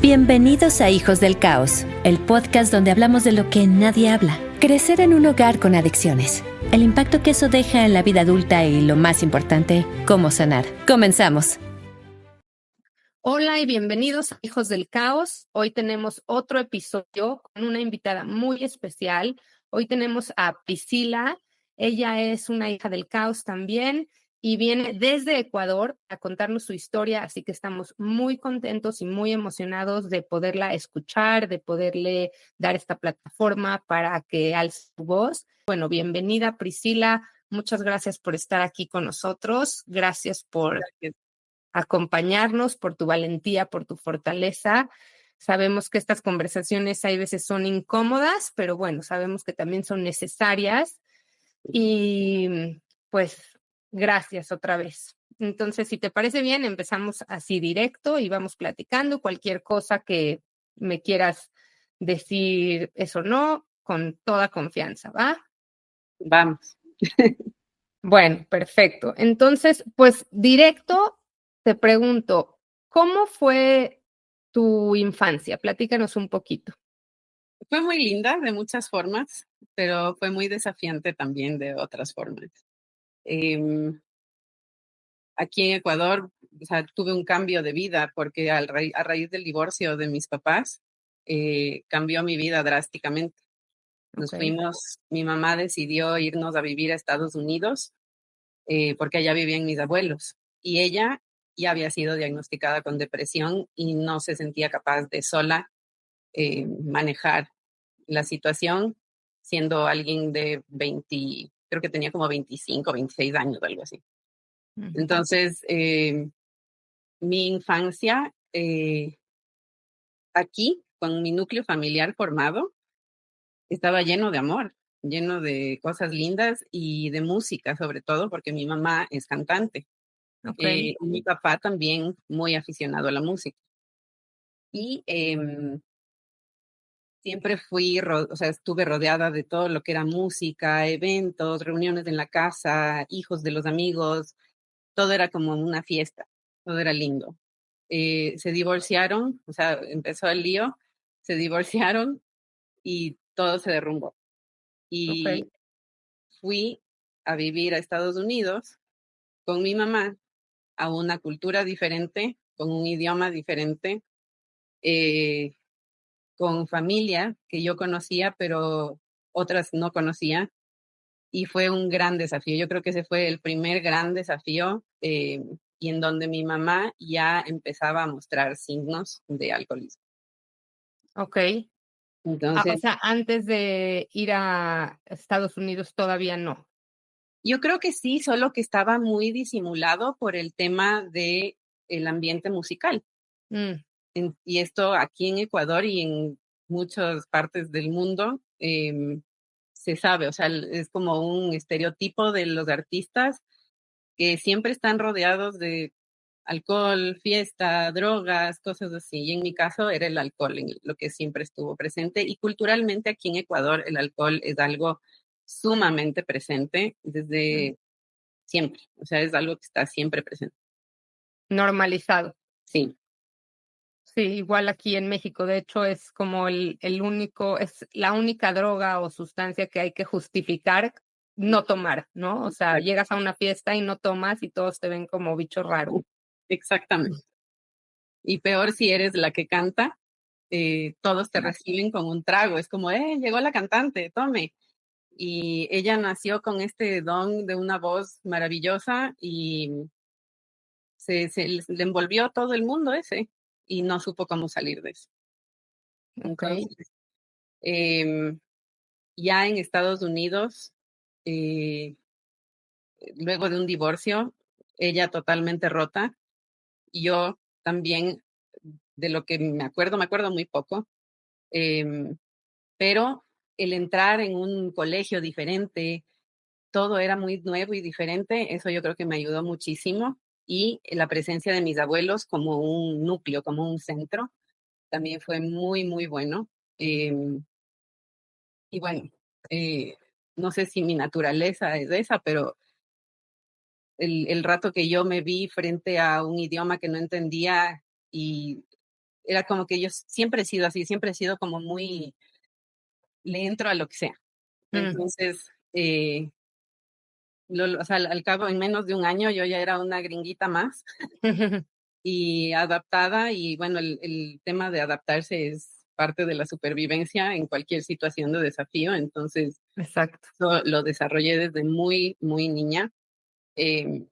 Bienvenidos a Hijos del Caos, el podcast donde hablamos de lo que nadie habla. Crecer en un hogar con adicciones, el impacto que eso deja en la vida adulta y, lo más importante, cómo sanar. Comenzamos. Hola y bienvenidos a Hijos del Caos. Hoy tenemos otro episodio con una invitada muy especial. Hoy tenemos a Priscila. Ella es una hija del caos también y viene desde Ecuador a contarnos su historia, así que estamos muy contentos y muy emocionados de poderla escuchar, de poderle dar esta plataforma para que alce su voz. Bueno, bienvenida Priscila. Muchas gracias por estar aquí con nosotros. Gracias por acompañarnos, por tu valentía, por tu fortaleza. Sabemos que estas conversaciones hay veces son incómodas, pero bueno, sabemos que también son necesarias y pues gracias otra vez. Entonces, si te parece bien, empezamos así directo y vamos platicando cualquier cosa que me quieras decir eso no, con toda confianza, ¿va? Vamos. Bueno, perfecto. Entonces, pues directo te pregunto, ¿cómo fue tu infancia? Platícanos un poquito. Fue muy linda de muchas formas, pero fue muy desafiante también de otras formas. Em, Aquí en Ecuador, o sea, tuve un cambio de vida porque a raíz del divorcio de mis papás, cambió mi vida drásticamente. Nos Ok. fuimos, mi mamá decidió irnos a vivir a Estados Unidos porque allá vivían mis abuelos y ella ya había sido diagnosticada con depresión y no se sentía capaz de sola manejar la situación siendo alguien de 20, creo que tenía como 25, 26 años, algo así. Entonces, mi infancia aquí, con mi núcleo familiar formado, estaba lleno de amor, lleno de cosas lindas y de música, sobre todo porque mi mamá es cantante. Ok. Y mi papá también muy aficionado a la música. Y siempre o sea, estuve rodeada de todo lo que era música, eventos, reuniones en la casa, hijos de los amigos, todo era como una fiesta, todo era lindo. Se divorciaron, o sea, empezó el lío, se divorciaron y todo se derrumbó. Ok. Y fui a vivir a Estados Unidos con mi mamá a una cultura diferente, con un idioma diferente, eh, con familia que yo conocía, pero otras no conocía. Y fue un gran desafío. Yo creo que ese fue el primer gran desafío y en donde mi mamá ya empezaba a mostrar signos de alcoholismo. Ok. O Entonces, sea, antes de ir a Estados Unidos todavía no. yo creo que sí, solo que estaba muy disimulado por el tema de el ambiente musical. Mm, Y esto aquí en Ecuador y en muchas partes del mundo se sabe, o sea, es como un estereotipo de los artistas que siempre están rodeados de alcohol, fiesta, drogas, cosas así. Y en mi caso era el alcohol, en lo que siempre estuvo presente. Y culturalmente aquí en Ecuador el alcohol es algo sumamente presente mm. desde siempre. O sea, es algo que está siempre presente. Normalizado. Sí, Sí, igual aquí en México. De hecho, es como el único, es la única droga o sustancia que hay que justificar no tomar, ¿no? O sea, exact- llegas a una fiesta y no tomas y todos te ven como bicho raro. exactamente. Y peor si eres la que canta, todos te reciben con un trago. Es como, llegó la cantante, tome. Y ella nació con este don de una voz maravillosa y le envolvió todo el mundo ese y no supo cómo salir de eso. Ok. Entonces, em, ya en Estados Unidos, eh, luego de un divorcio, ella totalmente rota, y yo también, de lo que me acuerdo muy poco, em, pero el entrar en un colegio diferente, todo era muy nuevo y diferente, eso yo creo que me ayudó muchísimo. Y la presencia de mis abuelos como un núcleo, como un centro, también fue muy, muy bueno. Y bueno, eh, no sé si mi naturaleza es esa, pero el rato que yo me vi frente a un idioma que no entendía y era como que yo siempre he sido así, siempre he sido como muy, le entro a lo que sea. Mm. Entonces, o sea, al cabo, en menos de un año, yo ya era una gringuita más y adaptada. Y bueno, el tema de adaptarse es parte de la supervivencia en cualquier situación de desafío. Entonces, Exacto. eso lo desarrollé desde muy, muy niña. Eh,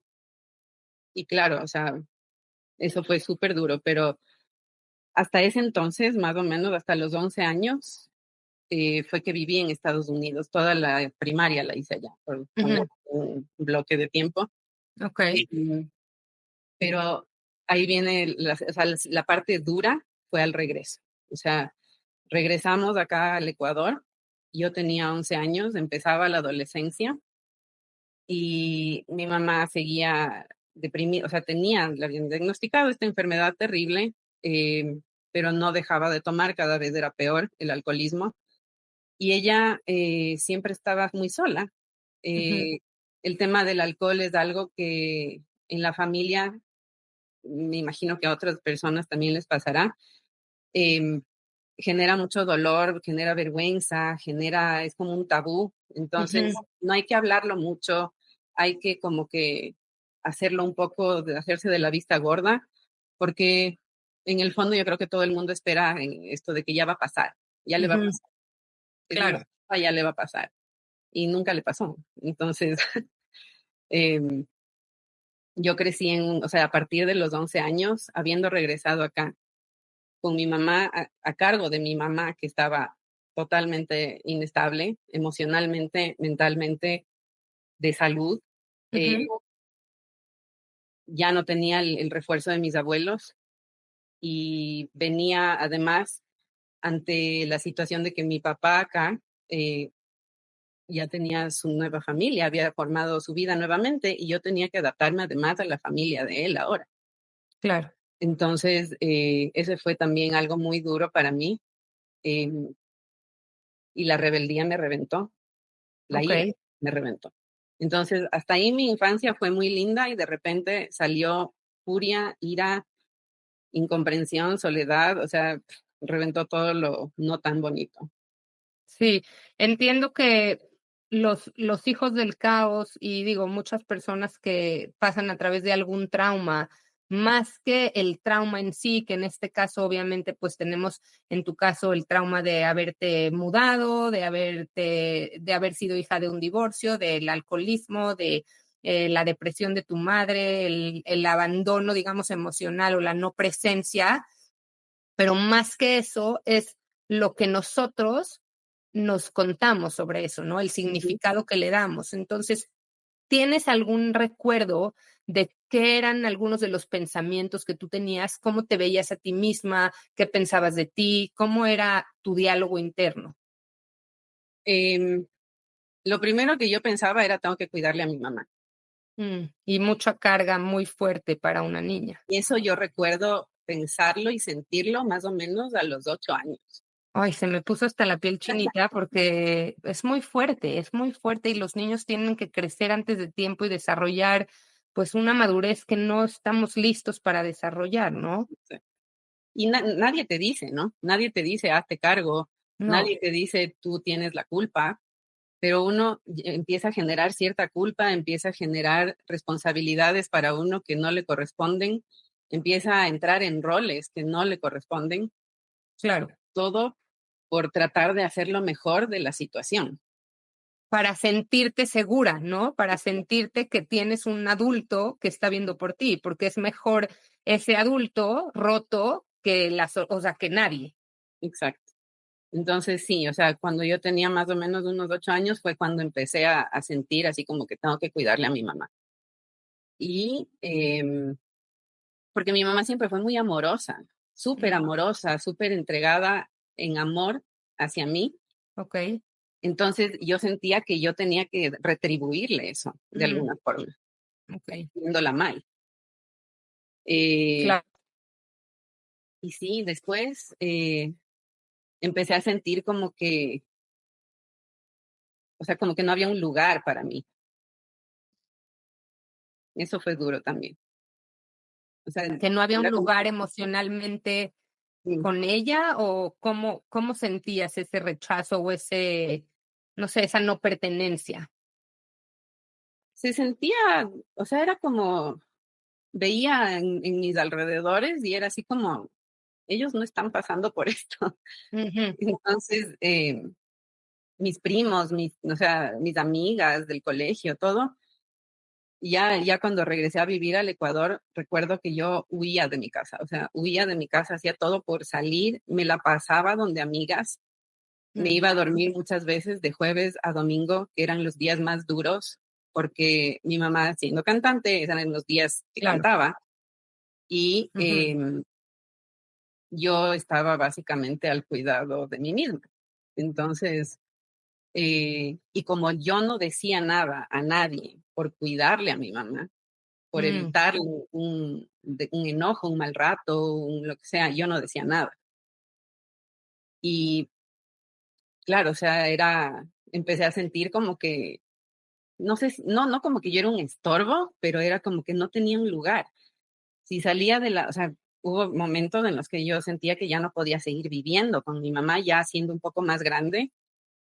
y claro, o sea, eso fue súper duro, pero hasta ese entonces, más o menos hasta los 11 años, fue que viví en Estados Unidos. Toda la primaria la hice allá, por poner Ujú. un bloque de tiempo. Ok. Eh, pero ahí viene, o sea, la parte dura fue al regreso. O sea, regresamos acá al Ecuador. Yo tenía 11 años, empezaba la adolescencia y mi mamá seguía deprimida, o sea, le habían diagnosticado esta enfermedad terrible, eh, pero no dejaba de tomar, cada vez era peor el alcoholismo. Y ella siempre estaba muy sola. Ujú. Eh, el tema del alcohol es algo que en la familia, me imagino que a otras personas también les pasará, eh, genera mucho dolor, genera vergüenza, es como un tabú. Entonces, Ujú. no hay que hablarlo mucho, hay que como que hacerlo un poco, de hacerse de la vista gorda, porque en el fondo yo creo que todo el mundo espera en esto de que ya va a pasar, ya le va a Ujú. pasar, es mi Claro. papá, ya le va a pasar. Y nunca le pasó. Entonces, eh, yo crecí o sea, a partir de los 11 años, habiendo regresado acá, con mi mamá, a cargo de mi mamá, que estaba totalmente inestable, emocionalmente, mentalmente, de salud. Eh, Ujú. ya no tenía el refuerzo de mis abuelos y venía además ante la situación de que mi papá acá eh, ya tenía su nueva familia, había formado su vida nuevamente y yo tenía que adaptarme además a la familia de él ahora. Claro. Entonces, ese fue también algo muy duro para mí, eh, y la rebeldía me reventó, la Ok. ira me reventó. Entonces, hasta ahí mi infancia fue muy linda y de repente salió furia, ira, incomprensión, soledad, o sea, reventó todo lo no tan bonito. Sí, entiendo que los hijos del caos y digo, muchas personas que pasan a través de algún trauma, más que el trauma en sí, que en este caso obviamente pues tenemos en tu caso el trauma de haberte mudado, de haber sido hija de un divorcio, del alcoholismo, de la depresión de tu madre, el abandono, digamos, emocional o la no presencia, pero más que eso es lo que nosotros nos contamos sobre eso, ¿no? El Ujú. significado que le damos. Entonces, ¿tienes algún recuerdo de qué eran algunos de los pensamientos que tú tenías? ¿Cómo te veías a ti misma? ¿Qué pensabas de ti? ¿Cómo era tu diálogo interno? Em, lo primero que yo pensaba era, tengo que cuidarle a mi mamá. Y mucha carga muy fuerte para una niña. Y eso yo recuerdo pensarlo y sentirlo más o menos a los 8 años. Ay, se me puso hasta la piel chinita porque es muy fuerte y los niños tienen que crecer antes de tiempo y desarrollar, pues, una madurez que no estamos listos para desarrollar, ¿no? Sí. Y nadie te dice, ¿no? Nadie te dice, hazte cargo, No, nadie te dice, tú tienes la culpa, pero uno empieza a generar cierta culpa, empieza a generar responsabilidades para uno que no le corresponden, empieza a entrar en roles que no le corresponden, claro. todo por tratar de hacer lo mejor de la situación. Para sentirte segura, ¿no? Para sentirte que tienes un adulto que está viendo por ti, porque es mejor ese adulto roto que o sea, que nadie. Exacto. Entonces, sí, o sea, cuando yo tenía más o menos unos 8 años fue cuando empecé a sentir así como que tengo que cuidarle a mi mamá. Y porque mi mamá siempre fue muy Mm, amorosa, súper entregada en amor hacia mí. okey. Entonces yo sentía que yo tenía que retribuirle eso de Mm, alguna forma, okey. viéndola mal. Eh, Claro. y sí, después empecé a sentir como que, o sea, como que no había un lugar para mí. Eso fue duro también. O sea, Que no había un era como, lugar emocionalmente con ella o cómo sentías ese rechazo o ese, no sé, esa no pertenencia? Se sentía, o sea, era como, veía en mis alrededores y era así como, ellos no están pasando por esto. Ujú, Entonces, mis primos, o sea, mis amigas del colegio, todo, ya cuando regresé a vivir al Ecuador, recuerdo que yo huía de mi casa, o sea, huía de mi casa, hacía todo por salir, me la pasaba donde amigas, me mm, iba a dormir muchas veces de jueves a domingo, que eran los días más duros, porque mi mamá, siendo cantante, eran los días que claro. cantaba, y Ujú, yo estaba básicamente al cuidado de mí misma. Entonces, y como yo no decía nada a nadie por cuidarle a mi mamá, por mm, evitar un enojo, un mal rato, lo que sea, yo no decía nada. Y claro, o sea, empecé a sentir como que, no sé, no como que yo era un estorbo, pero era como que no tenía un lugar. Si salía o sea, hubo momentos en los que yo sentía que ya no podía seguir viviendo con mi mamá, ya siendo un poco más grande,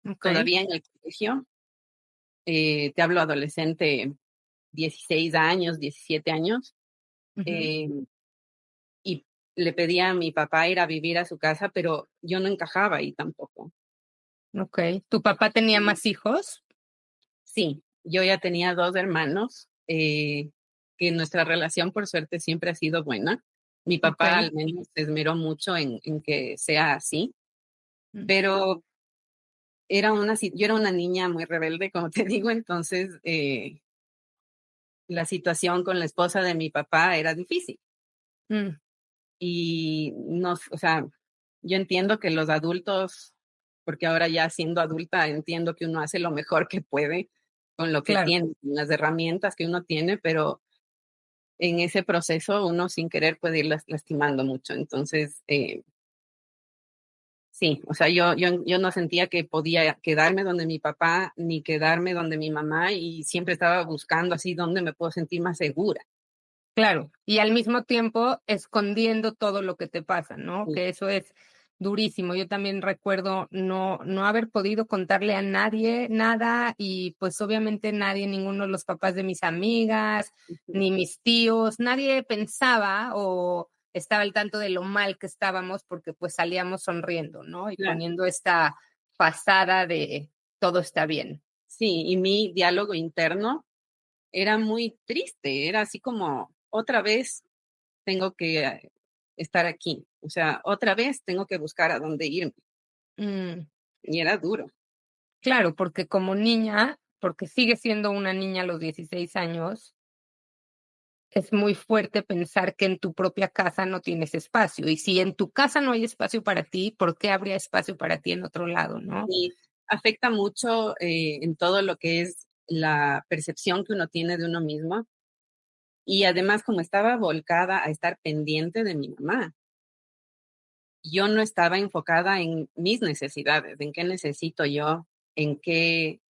okey. todavía en el colegio. Te hablo adolescente, 16 años, 17 años. Ujú, eh, y le pedía a mi papá ir a vivir a su casa, pero yo no encajaba ahí tampoco. okey. ¿Tu papá tenía Y más hijos? sí, yo ya tenía 2 hermanos, que nuestra relación, por suerte, siempre ha sido buena. Mi papá Okey. al menos se esmeró mucho en que sea así, Mm, pero yo era una niña muy rebelde, como te digo, entonces, la situación con la esposa de mi papá era difícil. mm, Y no, o sea, yo entiendo que los adultos, porque ahora ya siendo adulta entiendo que uno hace lo mejor que puede con lo que claro. tiene, con las herramientas que uno tiene, pero en ese proceso uno sin querer puede ir lastimando mucho. Entonces, sí, o sea, yo no sentía que podía quedarme donde mi papá ni quedarme donde mi mamá y siempre estaba buscando así dónde me puedo sentir más segura. Claro, y al mismo tiempo escondiendo todo lo que te pasa, ¿no? Sí, Que eso es durísimo. Yo también recuerdo no haber podido contarle a nadie nada y pues obviamente nadie, ninguno de los papás de mis amigas, ujú, ni mis tíos, nadie pensaba o estaba al tanto de lo mal que estábamos porque pues salíamos sonriendo, ¿no? Y claro. poniendo esta pasada de todo está bien. Sí, y mi diálogo interno era muy triste, era así como, otra vez tengo que estar aquí, o sea, otra vez tengo que buscar a dónde irme, Mm. y era duro. Claro, porque como niña, porque sigues siendo una niña a los 16 años, es muy fuerte pensar que en tu propia casa no tienes espacio. Y si en tu casa no hay espacio para ti, ¿por qué habría espacio para ti en otro lado, no? Y afecta mucho en todo lo que es la percepción que uno tiene de uno mismo, y además como estaba volcada a estar pendiente de mi mamá, yo no estaba enfocada en mis necesidades, en qué necesito yo, en qué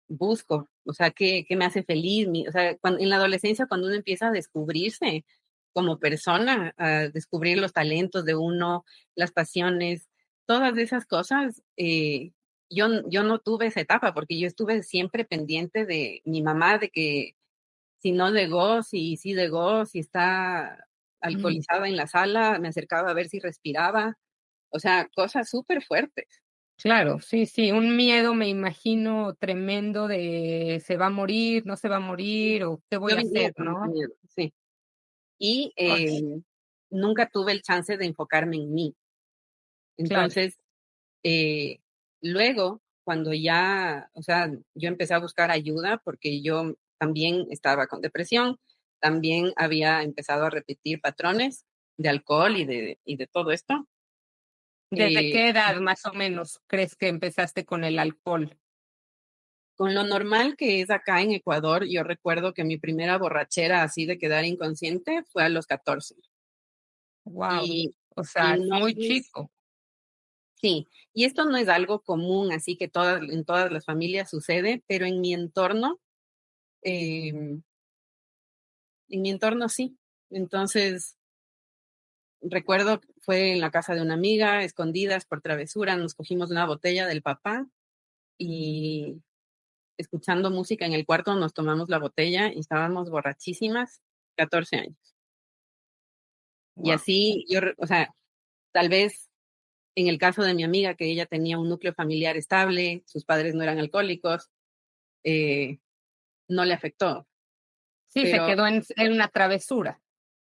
busco, o sea, qué me hace feliz. O sea, en la adolescencia, cuando uno empieza a descubrirse como persona, a descubrir los talentos de uno, las pasiones, todas esas cosas, yo no tuve esa etapa porque yo estuve siempre pendiente de mi mamá, de que si no llegó, si sí llegó, si está Mm, alcoholizada en la sala, me acercaba a ver si respiraba, o sea, cosas súper fuertes. claro, sí, sí, un miedo, me imagino, tremendo de se va a morir, no se va a morir o qué voy Yo a vivía hacer, con ese ¿no? miedo, sí. Y Ay, nunca tuve el chance de enfocarme en mí. claro, Entonces, eh, luego, cuando ya, o sea, yo empecé a buscar ayuda porque yo también estaba con depresión, también había empezado a repetir patrones de alcohol y de todo esto. ¿desde Eh, qué edad más o menos crees que empezaste con el alcohol? con lo normal que es acá en Ecuador, yo recuerdo que mi primera borrachera así de quedar inconsciente fue a los 14. Wow, Y, o y sea, es no muy es, chico. sí, y esto no es algo común, así que en todas las familias sucede, pero em, en mi entorno sí. Entonces, recuerdo, fue en la casa de una amiga, escondidas por travesura, nos cogimos una botella del papá y escuchando música en el cuarto nos tomamos la botella y estábamos borrachísimas, 14 años. Y Wow. así o sea, tal vez en el caso de mi amiga, que ella tenía un núcleo familiar estable, sus padres no eran alcohólicos, no le afectó. Sí, se Pero quedó en una travesura.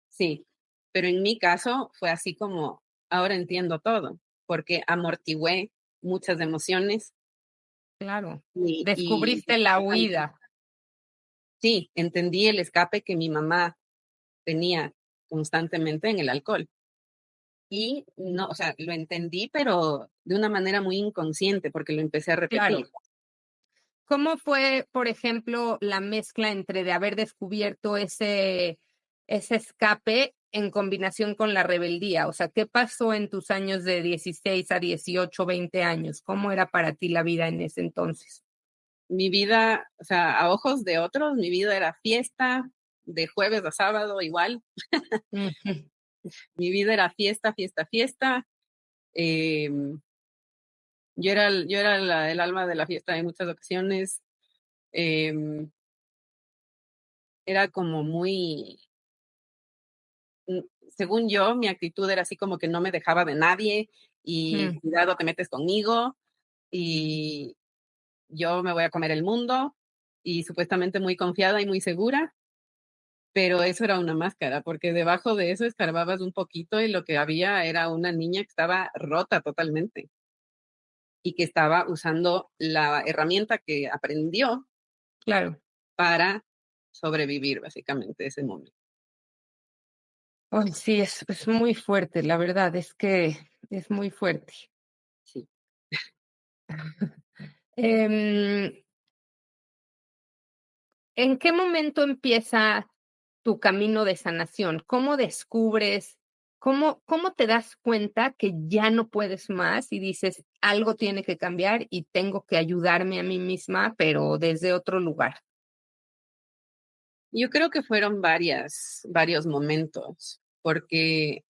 sí, pero en mi caso fue así como, ahora entiendo todo, porque amortigué muchas emociones Claro. y Descubriste la huida. sí, entendí el escape que mi mamá tenía constantemente en el alcohol. Y no, o sea, lo entendí, pero de una manera muy inconsciente, porque lo empecé a repetir. Claro. ¿Cómo fue, por ejemplo, la mezcla entre de haber descubierto ese escape en combinación con la rebeldía? O sea, ¿qué pasó en tus años de 16 a 18, 20 años? ¿Cómo era para ti la vida en ese entonces? Mi vida, o sea, a ojos de otros, mi vida era fiesta, de jueves a sábado igual. Ujú, Mi vida era fiesta, fiesta, fiesta. Em, yo era el alma de la fiesta en muchas ocasiones. Em, Era como muy, mm, según yo, mi actitud era así como que no me dejaba de nadie y mm, cuidado, te metes conmigo y yo me voy a comer el mundo y supuestamente muy confiada y muy segura, pero eso era una máscara, porque debajo de eso escarbabas un poquito y lo que había era una niña que estaba rota totalmente y que estaba usando la herramienta que aprendió claro. para sobrevivir básicamente ese momento. Ay, sí, es muy fuerte, la verdad es que es muy fuerte. Sí. Em, ¿En qué momento empieza tu camino de sanación? ¿Cómo descubres, cómo te das cuenta que ya no puedes más y dices, algo tiene que cambiar y tengo que ayudarme a mí misma, pero desde otro lugar? Yo creo que fueron varios momentos, porque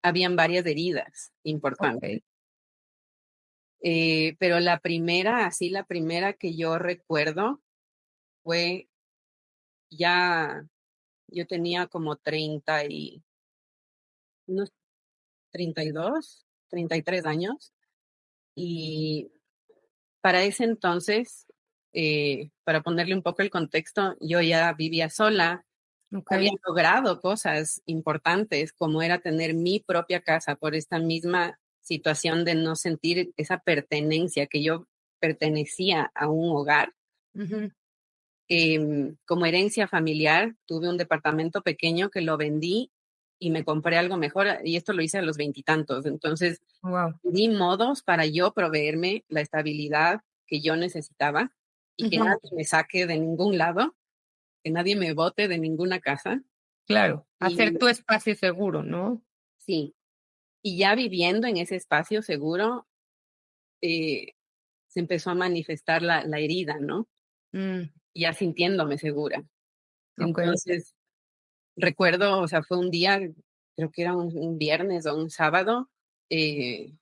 habían varias heridas importantes. Okey. Pero la primera, así la primera que yo recuerdo fue ya, yo tenía como 32, 33 años, y para ese entonces, para ponerle un poco el contexto, yo ya vivía sola, había Okey. logrado cosas importantes, como era tener mi propia casa por esta misma situación de no sentir esa pertenencia, que yo pertenecía a un hogar. Ujú. Como herencia familiar, tuve un departamento pequeño que lo vendí y me compré algo mejor, y esto lo hice a los veintitantos. Entonces, Guau. di modos para yo proveerme la estabilidad que yo necesitaba y que Ujú. nadie me saque de ningún lado, que nadie me bote de ninguna casa. Claro, hacer Y tu espacio seguro, ¿no? sí, y ya viviendo en ese espacio seguro, eh, se empezó a manifestar la herida, ¿no? Mm, Ya sintiéndome segura. okey. Entonces, recuerdo, o sea, fue un día, creo que era un viernes o un sábado, eh,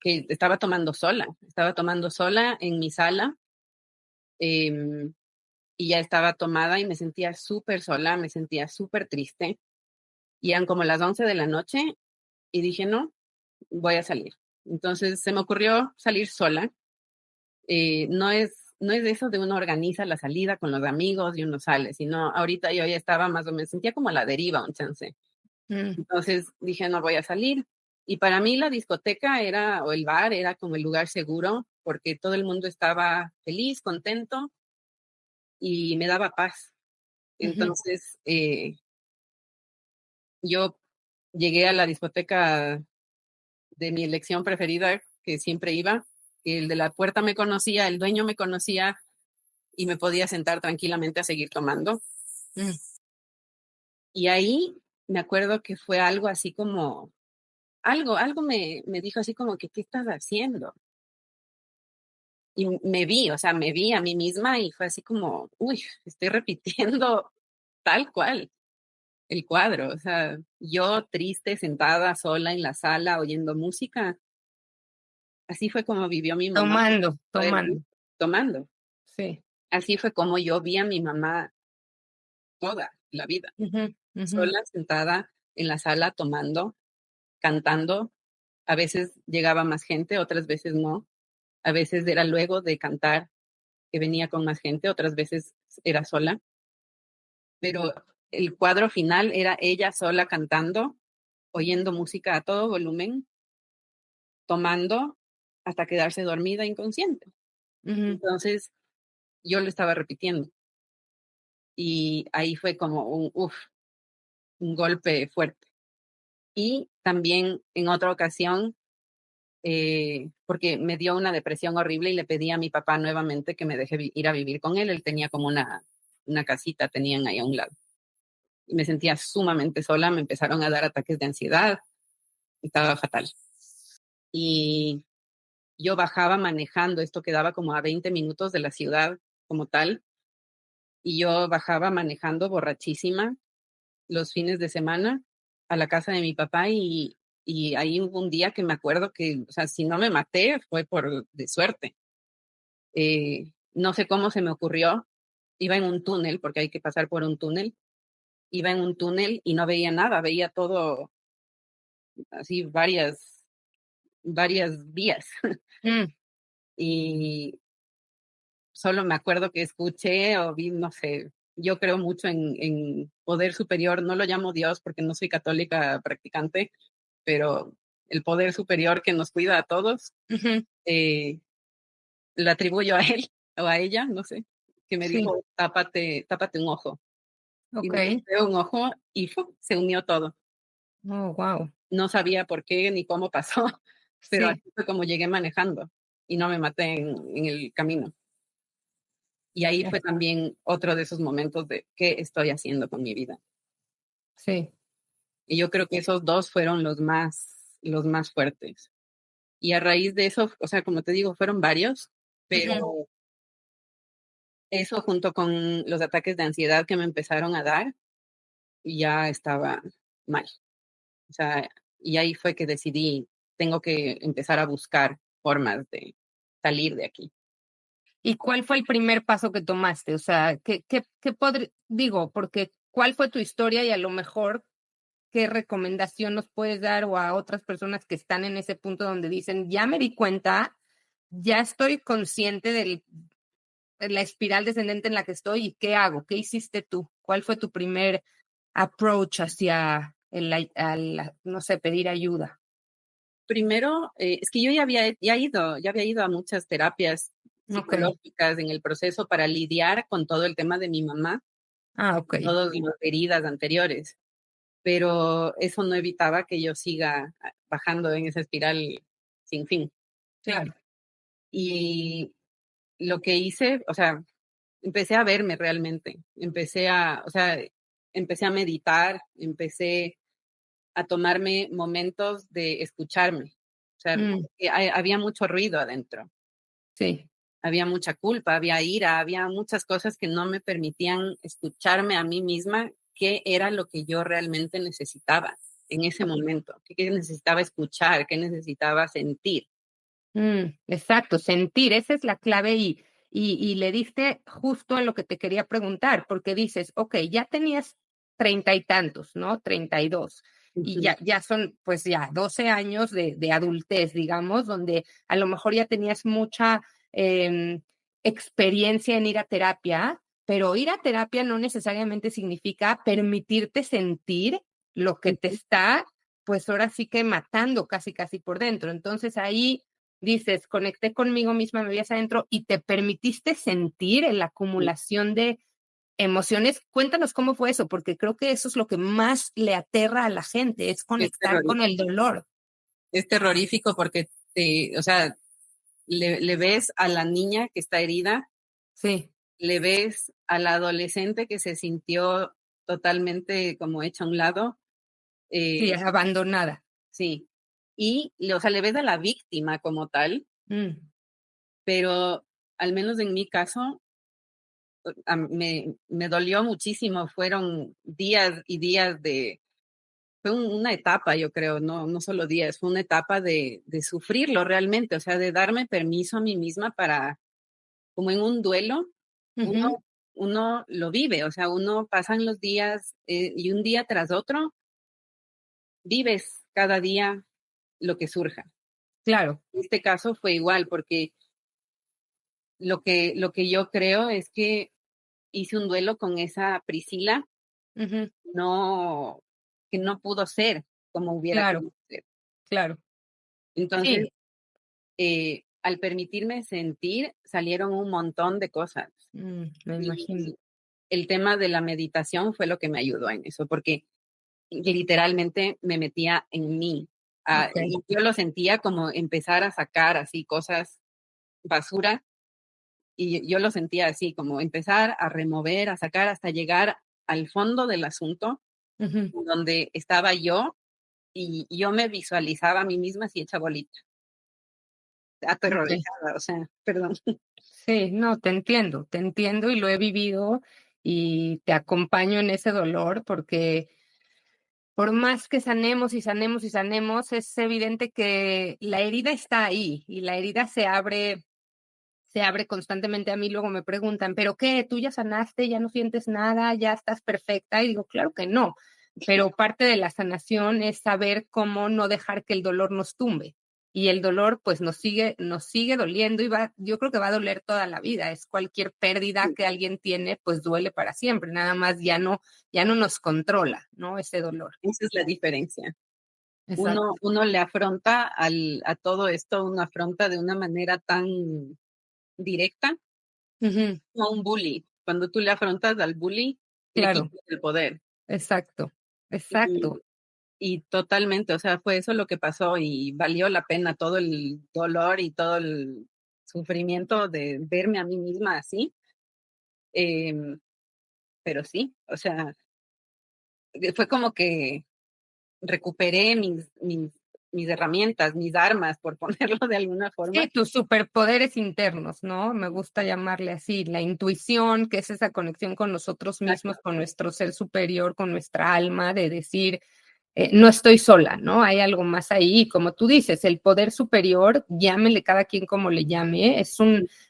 que estaba tomando sola en mi sala, em, y ya estaba tomada y me sentía súper sola, me sentía súper triste, y eran como las 11 de la noche y dije: "No, voy a salir". Entonces, se me ocurrió salir sola. No es de eso de uno organiza la salida con los amigos y uno sale, sino ahorita yo ya estaba más o menos, sentía como a la deriva un chance. Mm, Entonces dije: "No voy a salir". Y para mí la discoteca era, o el bar era como el lugar seguro, porque todo el mundo estaba feliz, contento y me daba paz. ujú. Entonces, yo llegué a la discoteca de mi elección preferida, que siempre iba, que el de la puerta me conocía, el dueño me conocía y me podía sentar tranquilamente a seguir tomando. Mm, Y ahí me acuerdo que fue algo así como, algo me dijo así como que: "¿Qué estás haciendo?". Y me vi, o sea, me vi a mí misma y fue así como, uy, estoy repitiendo tal cual. el cuadro. O sea, yo triste, sentada sola en la sala oyendo música, así fue como vivió mi mamá todo el Tomando. tiempo, tomando. Sí. Así fue como yo vi a mi mamá toda la vida, Ujú, ujú, sola, sentada en la sala, tomando, cantando. A veces llegaba más gente, otras veces no. A veces era luego de cantar que venía con más gente, otras veces era sola. Pero el cuadro final era ella sola cantando, oyendo música a todo volumen, tomando hasta quedarse dormida inconsciente. ujú. Entonces yo lo estaba repitiendo y ahí fue como un golpe fuerte. Y también en otra ocasión, porque me dio una depresión horrible y le pedí a mi papá nuevamente que me deje ir a vivir con él. Él tenía como una casita, tenían ahí a un lado. Y me sentía sumamente sola, me empezaron a dar ataques de ansiedad, estaba fatal. Y yo bajaba manejando, esto quedaba como a 20 minutos de la ciudad como tal, y yo bajaba manejando borrachísima los fines de semana a la casa de mi papá y ahí hubo un día que me acuerdo que, o sea, si no me maté fue por de suerte. No sé cómo se me ocurrió, iba en un túnel, porque hay que pasar por un túnel, iba en un túnel y no veía nada, veía todo así varias vías. Mm, Y solo me acuerdo que escuché o vi, no sé, yo creo mucho en poder superior, no lo llamo Dios porque no soy católica practicante, pero el poder superior que nos cuida a todos, ujú. eh, lo atribuyo a él o a ella, no sé, que me Sí, dijo, tápate un ojo. Y me ok. tapé un ojo y ¡fu! Se unió todo. Oh, wow. No sabía por qué ni cómo pasó, pero Sí, así fue como llegué manejando y no me maté en el camino. Y ahí ya, fue también otro de esos momentos de qué estoy haciendo con mi vida. sí. Y yo creo que esos dos fueron los más fuertes. Y a raíz de eso, o sea, como te digo, fueron varios, Ujú. pero eso junto con los ataques de ansiedad que me empezaron a dar, ya estaba mal. O sea, y ahí fue que decidí, tengo que empezar a buscar formas de salir de aquí. ¿Y cuál fue el primer paso que tomaste? O sea, digo, porque cuál fue tu historia y a lo mejor qué recomendación nos puedes dar o a otras personas que están en ese punto donde dicen, ya me di cuenta, ya estoy consciente de la espiral descendente en la que estoy y qué hago, qué hiciste tú, cuál fue tu primer approach hacia no sé, pedir ayuda. Primero, es que yo ya había ido a muchas terapias Ok. psicológicas en el proceso para lidiar con todo el tema de mi mamá, Ah, ok. todas las heridas anteriores, pero eso no evitaba que yo siga bajando en esa espiral sin fin. Claro. Y lo que hice, o sea, empecé a verme realmente, o sea, empecé a meditar, empecé a tomarme momentos de escucharme. O sea, Mm, había mucho ruido adentro, sí. había mucha culpa, había ira, había muchas cosas que no me permitían escucharme a mí misma, qué era lo que yo realmente necesitaba en ese momento, qué necesitaba escuchar, qué necesitaba sentir. Exacto, sentir, esa es la clave y le diste justo en lo que te quería preguntar, porque dices, ok, ya tenías treinta y tantos, ¿no? 32, y Ujú. ya son, pues ya 12 años de adultez, digamos, donde a lo mejor ya tenías mucha em, experiencia en ir a terapia, pero ir a terapia no necesariamente significa permitirte sentir lo que te Ujú. está, pues ahora sí que matando casi, casi por dentro. Entonces ahí dices, conecté conmigo misma, me vi hacia adentro y te permitiste sentir en la Sí, acumulación de emociones. Cuéntanos cómo fue eso, porque creo que eso es lo que más le aterra a la gente, es es conectar con el terrorífico, dolor. es terrorífico porque o sea, le ves a la niña que está herida, Sí, le ves a la adolescente que se sintió totalmente como hecha a un lado, sí, eh, abandonada. sí, o sea, le ves a la víctima como tal, Mm, pero al menos en mi caso, me dolió muchísimo, fueron días y días fue una etapa, yo creo, no solo días, fue una etapa de sufrirlo realmente, o sea, de darme permiso a mí misma para, como en un duelo, uno, Ujú. uno lo vive, o sea, uno pasan los días y un día tras otro vives cada día lo que surja. Claro. En este caso fue igual, porque lo que yo creo es que hice un duelo con esa Priscila, Ujú. no, que no pudo ser como hubiera Claro, querido ser. claro. Entonces, Sí. al permitirme sentir, salieron un montón de cosas. Me imagino. Y el tema de la meditación fue lo que me ayudó en eso, porque literalmente me metía en mí. Okey. Y yo lo sentía como empezar a sacar así cosas, basura, y yo lo sentía así, como empezar a remover, a sacar hasta llegar al fondo del asunto, Ujú. donde estaba yo y yo me visualizaba a mí misma así hecha bolita, Okey. aterrorizada, o sea, perdón. Sí, no, te entiendo y lo he vivido y te acompaño en ese dolor porque por más que sanemos y sanemos y sanemos, es evidente que la herida está ahí y la herida se abre constantemente. A mí luego me preguntan, ¿pero qué? ¿Tú ya sanaste? ¿Ya no sientes nada? ¿Ya estás perfecta? Y digo, claro que no, pero parte de la sanación es saber cómo no dejar que el dolor nos tumbe. Y el dolor, pues, nos sigue doliendo y yo creo que va a doler toda la vida. Es cualquier pérdida que alguien tiene, pues duele para siempre. Nada más ya no nos controla, ¿no? Ese dolor. Esa es la diferencia. Uno, Exacto. uno le afronta a todo esto, uno afronta de una manera tan directa, Ujú. como a un bully. Cuando tú le afrontas al bully, le Claro, quitas el poder. exacto, Y, exacto. y totalmente, o sea, fue eso lo que pasó y valió la pena todo el dolor y todo el sufrimiento de verme a mí misma así. Em, pero sí, o sea, fue como que recuperé mis herramientas, mis armas, por ponerlo de alguna Sí, forma. tus superpoderes internos, ¿no? Me gusta llamarle así, la intuición, que es esa conexión con nosotros mismos, Exacto. con nuestro ser superior, con nuestra alma, de decir, no estoy sola, ¿no? Hay algo más ahí. Y como tú dices, el poder superior, llámele cada quien como le llame,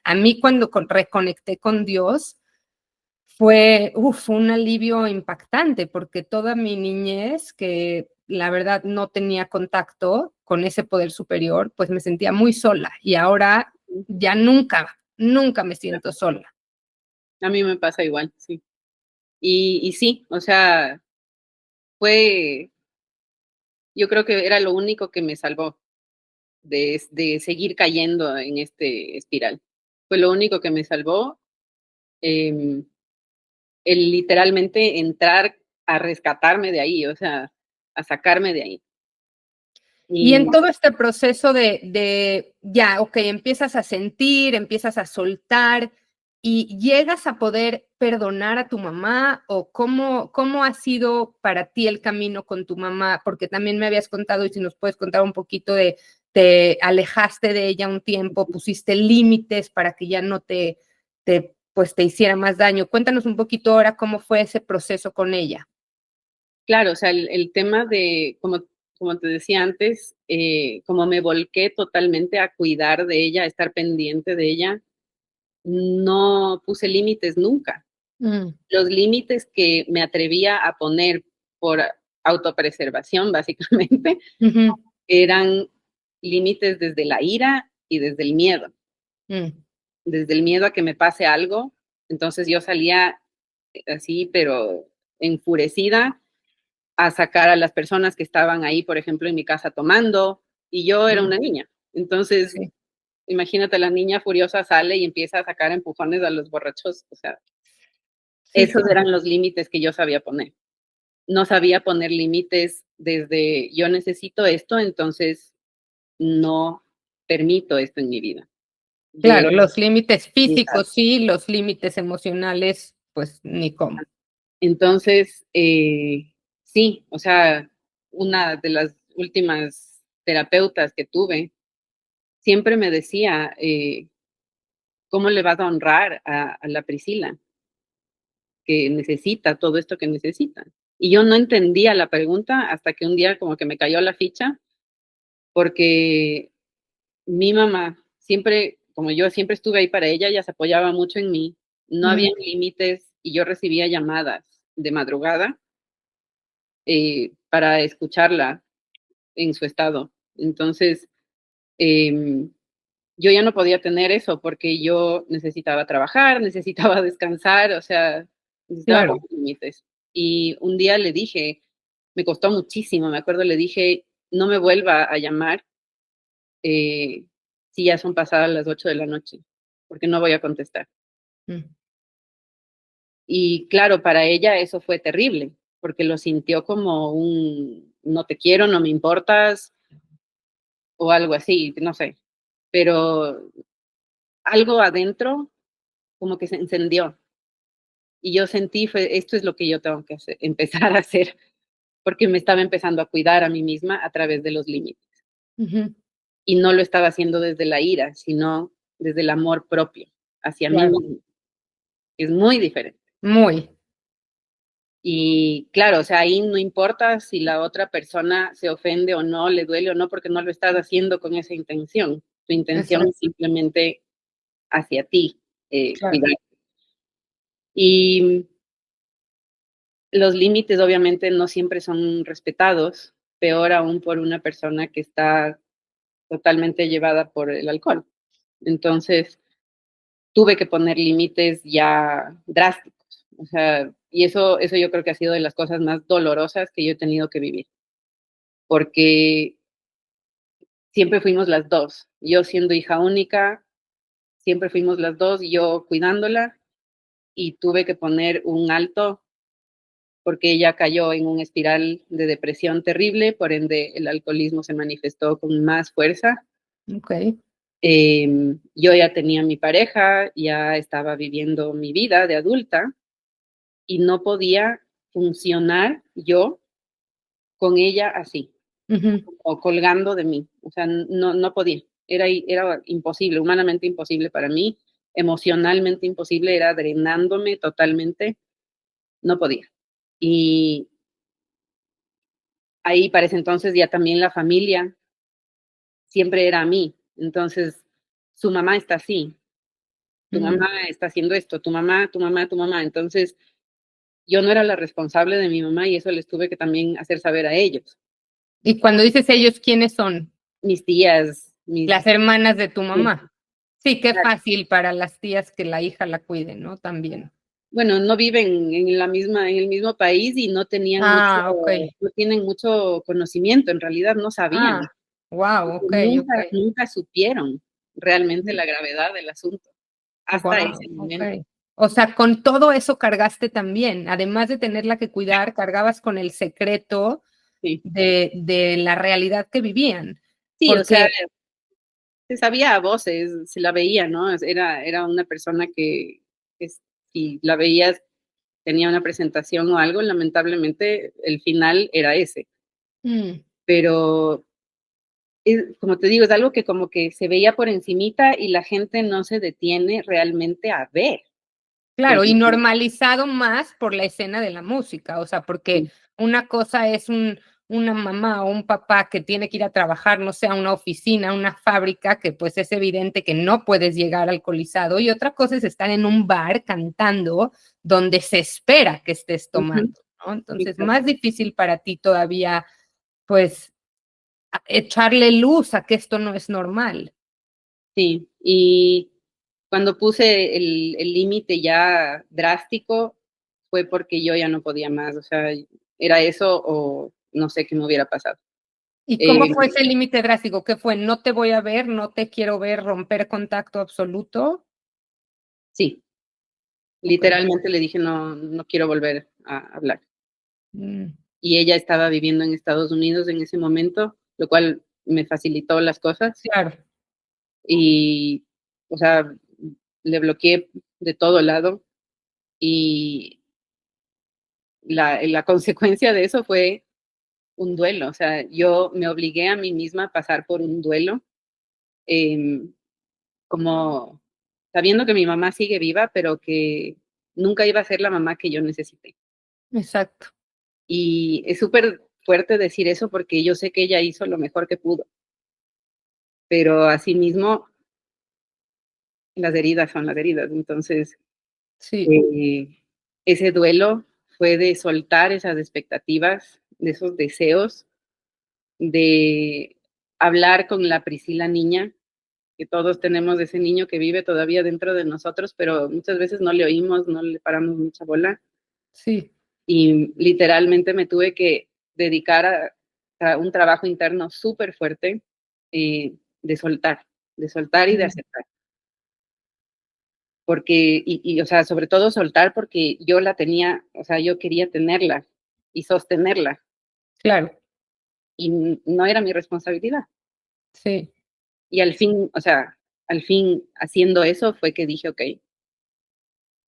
a mí cuando reconecté con Dios, fue, un alivio impactante, porque toda mi niñez, que la verdad no tenía contacto con ese poder superior, pues me sentía muy sola y ahora ya nunca me siento sola. A mí me pasa igual, sí. Y sí, o sea, fue, yo creo que era lo único que me salvó de seguir cayendo en este espiral. Fue lo único que me salvó, em, el literalmente entrar a rescatarme de ahí, o sea, a sacarme de ahí. Y en Y todo este proceso ya, ok, empiezas a sentir, empiezas a soltar y llegas a poder perdonar a tu mamá o cómo ha sido para ti el camino con tu mamá, porque también me habías contado y si nos puedes contar un poquito te alejaste de ella un tiempo, pusiste límites para que ya no pues te hiciera más daño. Cuéntanos un poquito ahora cómo fue ese proceso con ella. claro, o sea, el tema de, como te decía antes, como me volqué totalmente a cuidar de ella, a estar pendiente de ella, no puse límites nunca. Mm. Los límites que me atrevía a poner por autopreservación, básicamente, Ujú. eran límites desde la ira y Mm. desde el miedo a que me pase algo. Entonces yo salía así, pero enfurecida, a sacar a las personas que estaban ahí, por ejemplo, en mi casa tomando, y yo era Mm. una niña. Entonces, Sí. imagínate, la niña furiosa sale y empieza a sacar empujones a los borrachos. O sea, Sí, sí, esos eran los límites que yo sabía poner. No sabía poner límites desde yo necesito esto, entonces no permito esto en mi vida. De, claro, los límites exacto. físicos sí, los límites emocionales, pues ni cómo. Entonces, sí, o sea, una de las últimas terapeutas que tuve siempre me decía, ¿cómo le vas a honrar a la Priscila? que necesita todo esto que necesita. Y yo no entendía la pregunta hasta que un día como que me cayó la ficha, porque mi mamá siempre, como yo siempre estuve ahí para ella, ella se apoyaba mucho en mí, no había límites y yo recibía llamadas de madrugada para escucharla en su estado. Entonces, eh, yo ya no podía tener eso porque yo necesitaba trabajar, necesitaba descansar, o sea, necesitaba Claro. poner límites. Y un día le dije, me costó muchísimo, me acuerdo, le dije, no me vuelva a llamar si ya son pasadas las 8 de la noche, porque no voy a contestar. Mm. Y claro, para ella eso fue terrible, porque lo sintió como un no te quiero, no me importas, o algo así, no sé. Pero algo adentro como que se encendió. Y yo sentí, fue, esto es lo que yo tengo que hacer, empezar a hacer, porque me estaba empezando a cuidar a mí misma a través de los límites. Ujú. Y no lo estaba haciendo desde la ira, sino desde el amor propio hacia mí Claro. misma. Es muy diferente. Muy. Y claro, o sea, ahí no importa si la otra persona se ofende o no, le duele o no, porque no lo estás haciendo con esa intención. Tu intención Exacto. es simplemente hacia ti, Claro. cuidar. Y los límites obviamente no siempre son respetados, peor aún por una persona que está totalmente llevada por el alcohol. Entonces, tuve que poner límites ya drásticos. O sea, y eso yo creo que ha sido de las cosas más dolorosas que yo he tenido que vivir, porque siempre fuimos las dos. Yo siendo hija única, siempre fuimos las dos, yo cuidándola, y tuve que poner un alto porque ella cayó en una espiral de depresión terrible, por ende el alcoholismo se manifestó con más fuerza. Ok. Yo ya tenía mi pareja, ya estaba viviendo mi vida de adulta y no podía funcionar yo con ella así, Ujú. o colgando de mí. O sea, no podía. Era imposible, humanamente imposible para mí, emocionalmente imposible, era drenándome totalmente, no podía. Y ahí para ese entonces ya también la familia siempre era a mí. Entonces, su mamá está así, tu Mm. mamá está haciendo esto, tu mamá, tu mamá, tu mamá. Entonces, yo no era la responsable de mi mamá y eso les tuve que también hacer saber a ellos. Y cuando dices ellos, ¿quiénes son? Mis tías, Las hermanas de tu sí, mamá. Sí, qué fácil para las tías que la hija la cuide, ¿no? También. bueno, no viven en el mismo país y no tenían mucho, Ah, ok. no tienen mucho conocimiento, en realidad no sabían. Ah, wow, ok, Nunca, ok. nunca supieron realmente la gravedad del asunto hasta Wow, ese ok. momento. O sea, con todo eso cargaste también. Además de tenerla que cuidar, cargabas con el secreto Sí, de la realidad que vivían. sí, o sea, Porque, se sabía a voces, se la veía, ¿no? Era una persona que si la veías, tenía una presentación o algo, lamentablemente el final era ese. mm, Pero, como te digo, es algo que como que se veía por encimita y la gente no se detiene realmente a ver. claro, y Realmente. normalizado más por la escena de la música, o sea, porque Sí. una cosa es una mamá o un papá que tiene que ir a trabajar, no sé, a una oficina, a una fábrica, que pues es evidente que no puedes llegar alcoholizado, y otra cosa es estar en un bar cantando donde se espera que estés Ujú, tomando, ¿no? Entonces, exacto. más difícil para ti todavía, pues, echarle luz a que esto no es normal. Sí, y cuando puse el límite ya drástico fue porque yo ya no podía más, o sea, era eso o no sé qué me hubiera pasado. ¿Y cómo Eh, fue ese límite drástico? ¿Qué fue? ¿No te voy a ver, no te quiero ver, romper contacto absoluto? sí, Okey. literalmente le dije: "No quiero volver a hablar". Mm, Y ella estaba viviendo en Estados Unidos en ese momento, lo cual me facilitó las cosas claro. y, o sea, le bloqueé de todo lado y la consecuencia de eso fue un duelo, o sea, yo me obligué a mí misma a pasar por un duelo, em, como sabiendo que mi mamá sigue viva, pero que nunca iba a ser la mamá que yo necesité. Exacto. Y es súper fuerte decir eso porque yo sé que ella hizo lo mejor que pudo, pero asimismo las heridas son las heridas. Entonces, Sí, eh, ese duelo fue de soltar esas expectativas, de esos deseos, de hablar con la Priscila niña, que todos tenemos ese niño que vive todavía dentro de nosotros, pero muchas veces no le oímos, no le paramos mucha bola. sí. Y literalmente me tuve que dedicar a un trabajo interno súper fuerte, de soltar y de Mm, aceptar. Porque, o sea, sobre todo soltar porque yo la tenía, o sea, yo quería tenerla y sostenerla claro, y no era mi responsabilidad. sí, Y al fin, o sea, al fin haciendo eso fue que dije, ok,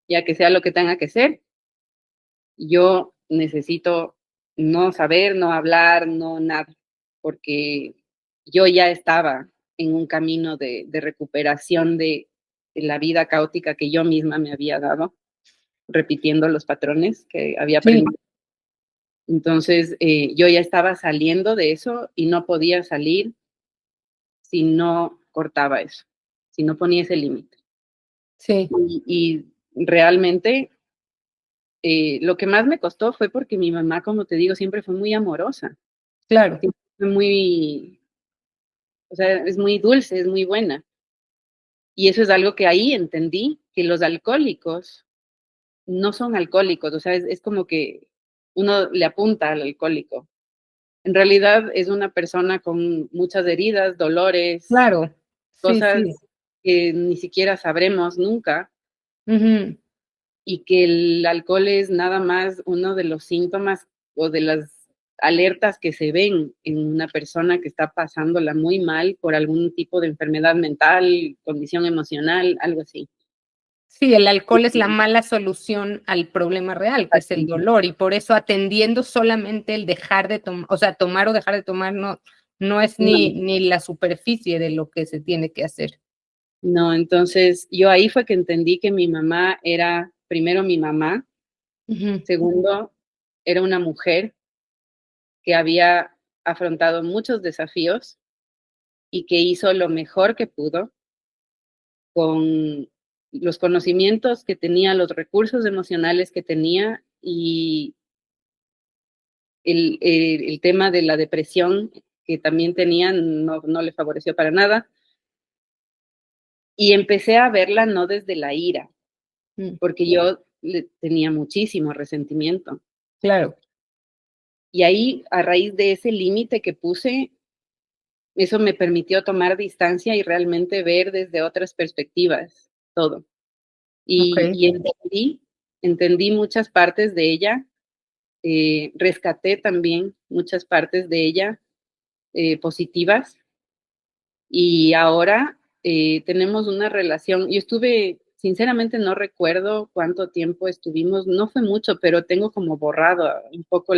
ya que sea lo que tenga que ser, yo necesito no saber, no hablar, no nada, porque yo ya estaba en un camino de recuperación de la vida caótica que yo misma me había dado, repitiendo los patrones que había sí, aprendido. Entonces, yo ya estaba saliendo de eso y no podía salir si no cortaba eso, si no ponía ese límite. sí, Y realmente lo que más me costó fue porque mi mamá, como te digo, siempre fue muy amorosa, claro, siempre fue muy, o sea, es muy dulce, es muy buena. Y eso es algo que ahí entendí, que los alcohólicos no son alcohólicos, o sea, es como que uno le apunta al alcohólico. En realidad es una persona con muchas heridas, dolores, claro. Sí, cosas sí. que ni siquiera sabremos nunca, Ujú. y que el alcohol es nada más uno de los síntomas o de las alertas que se ven en una persona que está pasándola muy mal por algún tipo de enfermedad mental, condición emocional, algo así. Sí, el alcohol es la mala solución al problema real, que es el dolor, y por eso atendiendo solamente el dejar de tomar, o sea, tomar o dejar de tomar no es No, ni la superficie de lo que se tiene que hacer. no, entonces yo ahí fue que entendí que mi mamá era, primero, mi mamá, Ujú, segundo, era una mujer que había afrontado muchos desafíos y que hizo lo mejor que pudo con los conocimientos que tenía, los recursos emocionales que tenía, y el tema de la depresión que también tenía no le favoreció para nada. Y empecé a verla no desde la ira, mm, porque yo le tenía muchísimo resentimiento. claro, Y ahí, a raíz de ese límite que puse, eso me permitió tomar distancia y realmente ver desde otras perspectivas todo. okey, Y entendí muchas partes de ella, rescaté también muchas partes de ella positivas, y ahora tenemos una relación. Yo estuve, sinceramente no recuerdo cuánto tiempo estuvimos, no fue mucho, pero tengo como borrado un poco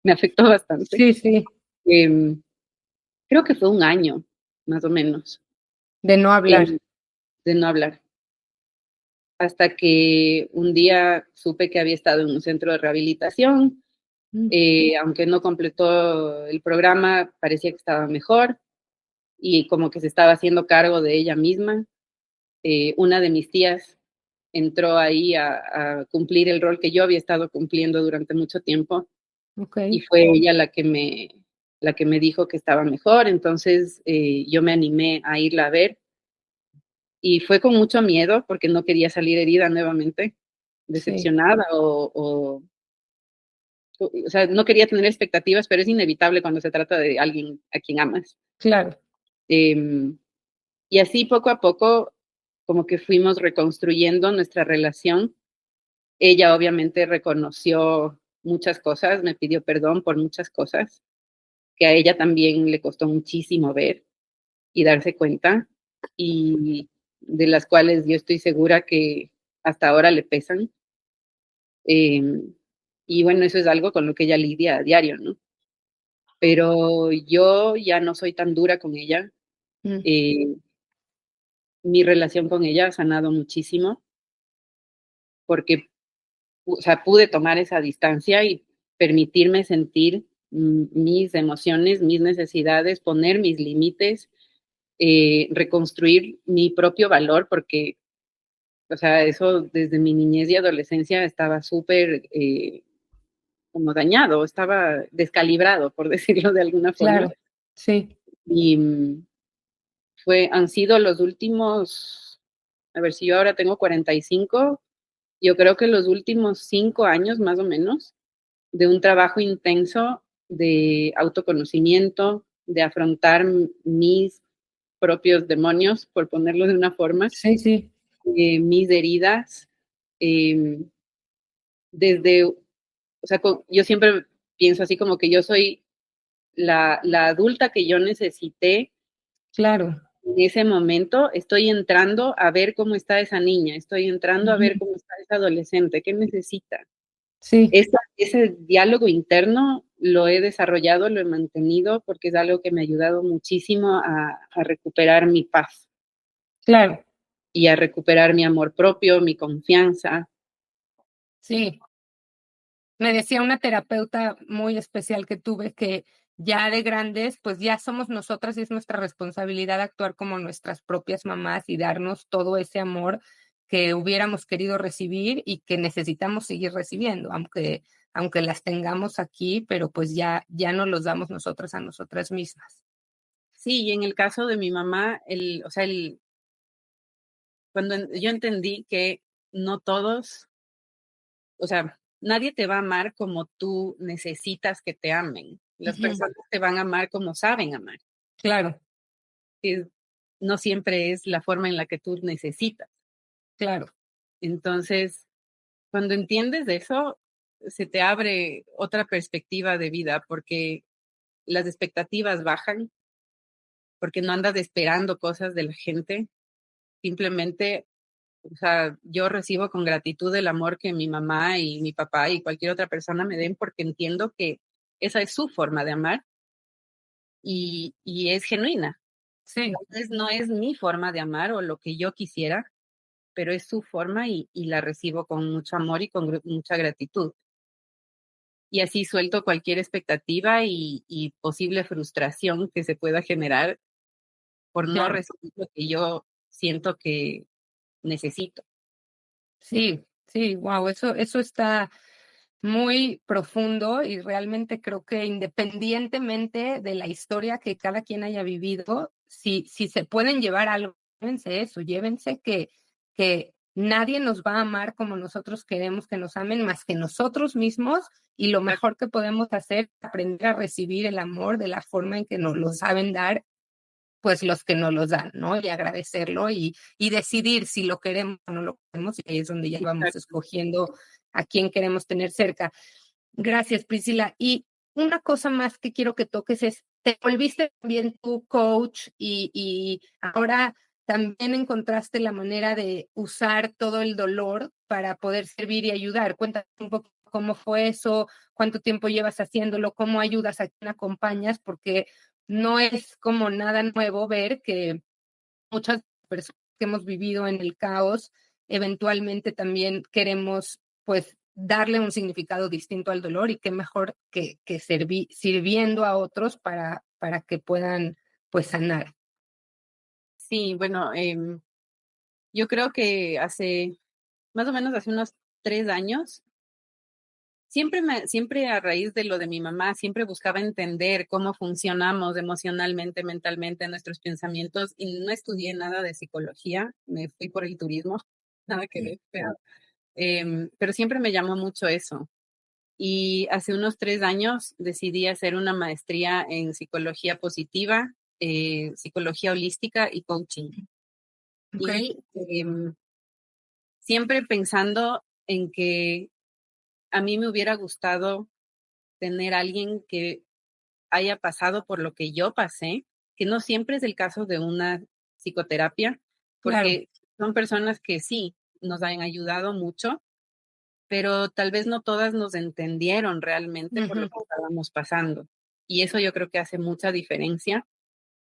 me afectó bastante. sí, sí, Eh, Creo que fue un año, más o menos, de no hablar. eh, de no hablar, hasta que un día supe que había estado en un centro de rehabilitación. Mm, Aunque no completó el programa, parecía que estaba mejor y como que se estaba haciendo cargo de ella misma. Una de mis tías entró ahí a cumplir el rol que yo había estado cumpliendo durante mucho tiempo, y okey, fue ella la que me dijo que estaba mejor. Entonces yo me animé a irla a ver, y fue con mucho miedo porque no quería salir herida nuevamente, sí, decepcionada o sea, no quería tener expectativas, pero es inevitable cuando se trata de alguien a quien amas. claro, Eh, y así poco a poco, como que fuimos reconstruyendo nuestra relación. Ella obviamente reconoció muchas cosas, me pidió perdón por muchas cosas que a ella también le costó muchísimo ver y darse cuenta, y de las cuales yo estoy segura que hasta ahora le pesan. Eh, y bueno, eso es algo con lo que ella lidia a diario, ¿no? Pero yo ya no soy tan dura con ella. mm, Eh, Mi relación con ella ha sanado muchísimo. porque, o sea, pude tomar esa distancia y permitirme sentir mis emociones, mis necesidades, poner mis límites, reconstruir mi propio valor, porque, o sea, eso desde mi niñez y adolescencia estaba súper como dañado, estaba descalibrado, por decirlo de alguna forma. Claro, sí, Y han sido los últimos, a ver, si yo ahora tengo 45, yo creo que los últimos 5 años más o menos, de un trabajo intenso de autoconocimiento, de afrontar mis propios demonios, por ponerlo de una forma, sí, sí, mis heridas, eh, desde, o sea, yo siempre pienso así como que yo soy la adulta que yo necesité claro. en ese momento. Estoy entrando a ver cómo está esa niña, estoy entrando a ver Ujú. cómo está esa adolescente, qué necesita. Sí, Ese diálogo interno lo he desarrollado, lo he mantenido, porque es algo que me ha ayudado muchísimo a recuperar mi paz claro, y a recuperar mi amor propio, mi confianza. sí. Me decía una terapeuta muy especial que tuve que ya de grandes, pues ya somos nosotras y es nuestra responsabilidad actuar como nuestras propias mamás y darnos todo ese amor que hubiéramos querido recibir y que necesitamos seguir recibiendo, aunque las tengamos aquí, pero pues ya no los damos nosotras a nosotras mismas. Sí, y en el caso de mi mamá, o sea, cuando yo entendí que no todos, o sea, nadie te va a amar como tú necesitas que te amen. Las Ujú. personas te van a amar como saben amar. Claro, Que no siempre es la forma en la que tú necesitas. claro, Entonces, cuando entiendes eso, se te abre otra perspectiva de vida, porque las expectativas bajan, porque no andas esperando cosas de la gente. Simplemente, o sea, yo recibo con gratitud el amor que mi mamá y mi papá y cualquier otra persona me den, porque entiendo que esa es su forma de amar y es genuina. sí, Tal vez no es mi forma de amar o lo que yo quisiera, pero es su forma y la recibo con mucho amor y con mucha gratitud. Y así suelto cualquier expectativa y posible frustración que se pueda generar por no claro. recibir lo que yo siento que necesito. Sí, sí, wow, eso está muy profundo y realmente creo que independientemente de la historia que cada quien haya vivido, si se pueden llevar algo, llévense eso, llévense que nadie nos va a amar como nosotros queremos que nos amen más que nosotros mismos y lo mejor que podemos hacer es aprender a recibir el amor de la forma en que nos lo saben dar pues los que nos los dan, ¿no? Y agradecerlo y decidir si lo queremos o no lo queremos, y ahí es donde ya vamos Exacto. escogiendo a quién queremos tener cerca. Gracias, Priscila. Y una cosa más que quiero que toques es, te volviste también tu coach y ahora también encontraste la manera de usar todo el dolor para poder servir y ayudar. Cuéntame un poco cómo fue eso, cuánto tiempo llevas haciéndolo, cómo ayudas, a quién acompañas, porque no es como nada nuevo ver que muchas personas que hemos vivido en el caos, eventualmente también queremos pues darle un significado distinto al dolor y qué mejor que sirviendo a otros para que puedan pues sanar. Sí, bueno, yo creo que más o menos hace unos 3 años, siempre a raíz de lo de mi mamá, siempre buscaba entender cómo funcionamos emocionalmente, mentalmente, nuestros pensamientos, y no estudié nada de psicología, me fui por el turismo, nada que ver, pero siempre me llamó mucho eso. Y hace unos 3 años decidí hacer una maestría en psicología positiva, psicología holística y coaching. Ok, Y siempre pensando en que a mí me hubiera gustado tener alguien que haya pasado por lo que yo pasé, que no siempre es el caso de una psicoterapia, claro. porque son personas que sí nos han ayudado mucho, pero tal vez no todas nos entendieron realmente por lo Ujú, que estábamos pasando. Y eso yo creo que hace mucha diferencia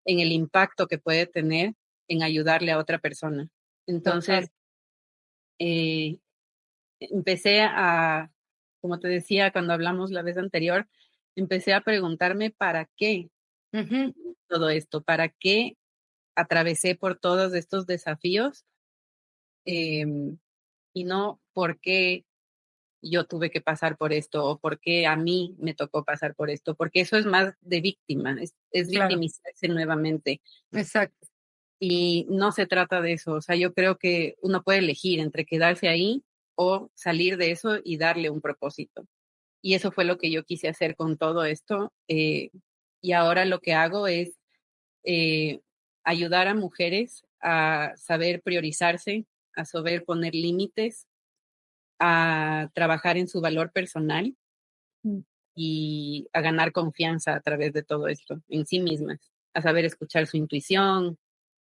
en el impacto que puede tener en ayudarle a otra persona. total. Entonces, eh, empecé a, como te decía cuando hablamos la vez anterior, empecé a preguntarme para qué Ujú. todo esto, para qué atravesé por todos estos desafíos, em, y no por qué yo tuve que pasar por esto o por qué a mí me tocó pasar por esto, porque eso es más de víctima, es Claro, victimizarse nuevamente. exacto. Y no se trata de eso. O sea, yo creo que uno puede elegir entre quedarse ahí o salir de eso y darle un propósito. Y eso fue lo que yo quise hacer con todo esto. Y ahora lo que hago es eh, ayudar a mujeres a saber priorizarse, a saber poner límites, a trabajar en su valor personal Mm. y a ganar confianza a través de todo esto en sí mismas, a saber escuchar su intuición,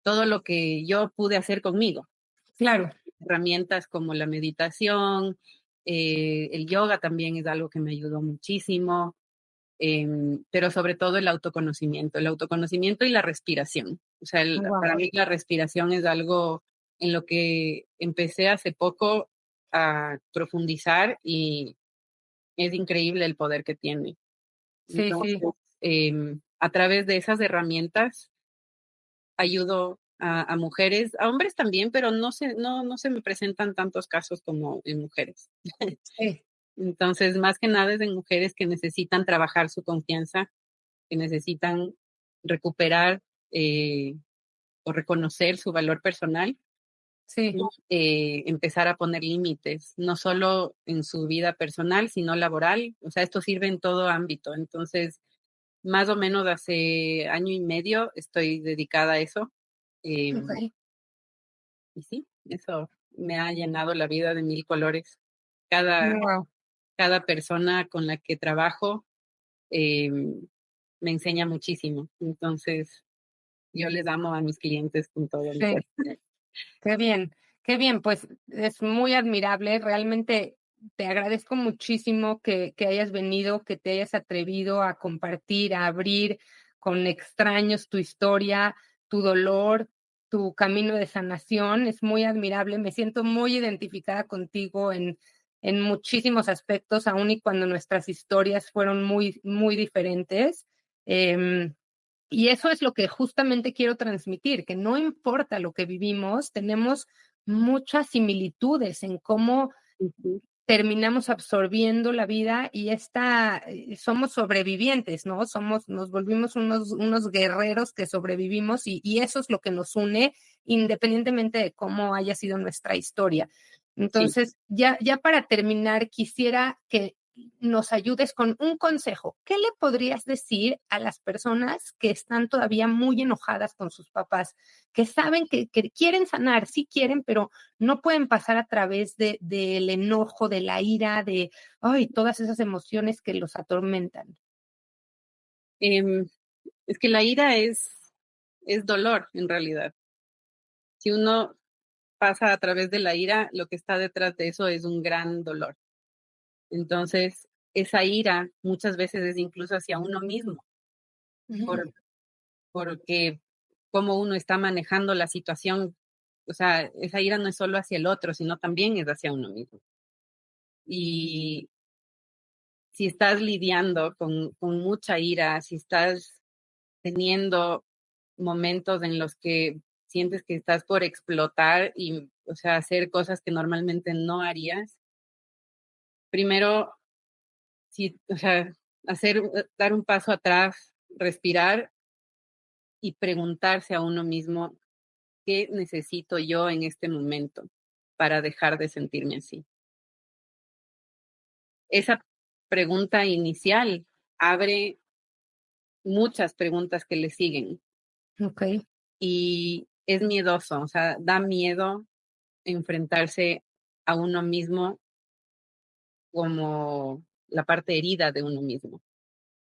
todo lo que yo pude hacer conmigo. Claro, Herramientas como la meditación, el yoga también es algo que me ayudó muchísimo, pero sobre todo el autoconocimiento y la respiración. O sea, wow. para mí la respiración es algo en lo que empecé hace poco a profundizar y es increíble el poder que tiene. Sí, Entonces, sí. a través de esas herramientas ayudo a mujeres, a hombres también, pero no se me presentan tantos casos como en mujeres. Sí, Entonces, más que nada es en mujeres que necesitan trabajar su confianza, que necesitan recuperar eh, o reconocer su valor personal y sí. empezar a poner límites, no solo en su vida personal, sino laboral. O sea, esto sirve en todo ámbito. Entonces, más o menos hace año y medio estoy dedicada a eso. em, Ok. Y sí, eso me ha llenado la vida de mil colores. Cada, Wow. cada persona con la que trabajo eh, me enseña muchísimo. Entonces, yo les amo a mis clientes con todo mi Sí. corazón. Qué bien, qué bien, pues es muy admirable. Realmente te agradezco muchísimo que hayas venido, que te hayas atrevido a compartir, a abrir con extraños tu historia, tu dolor, tu camino de sanación. Es muy admirable. Me siento muy identificada contigo en muchísimos aspectos, aun y cuando nuestras historias fueron muy, muy diferentes. Em, y eso es lo que justamente quiero transmitir, que no importa lo que vivimos, tenemos muchas similitudes en cómo Ujú. terminamos absorbiendo la vida y somos sobrevivientes, ¿no? Nos volvimos unos guerreros que sobrevivimos y eso es lo que nos une independientemente de cómo haya sido nuestra historia. Sí. Entonces, ya para terminar, quisiera que nos ayudes con un consejo. ¿Qué le podrías decir a las personas que están todavía muy enojadas con sus papás, que saben que quieren sanar, sí quieren, pero no pueden pasar a través del enojo, de la ira, de ay, todas esas emociones que los atormentan? Em, es que la ira es dolor, en realidad. Si uno pasa a través de la ira, lo que está detrás de eso es un gran dolor. Entonces, esa ira muchas veces es incluso hacia uno mismo, Ujú. por, porque cómo uno está manejando la situación, o sea, esa ira no es solo hacia el otro, sino también es hacia uno mismo. Y si estás lidiando con mucha ira, si estás teniendo momentos en los que sientes que estás por explotar y, o sea, hacer cosas que normalmente no harías, primero, sí, o sea, dar un paso atrás, respirar y preguntarse a uno mismo, ¿qué necesito yo en este momento para dejar de sentirme así? Esa pregunta inicial abre muchas preguntas que le siguen Okey, y es miedoso, o sea, da miedo enfrentarse a uno mismo como la parte herida de uno mismo.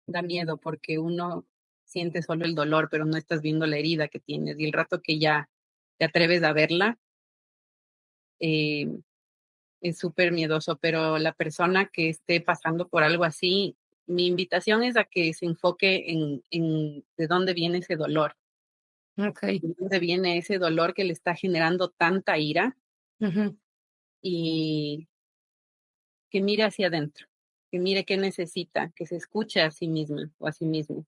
Da miedo porque uno siente solo el dolor, pero no estás viendo la herida que tienes y el rato que ya te atreves a verla, eh, es súper miedoso, pero la persona que esté pasando por algo así, mi invitación es a que se enfoque en de dónde viene ese dolor, okey. de dónde viene ese dolor que le está generando tanta ira Ujú. y que mire hacia adentro, que mire qué necesita, que se escuche a sí misma o a sí mismo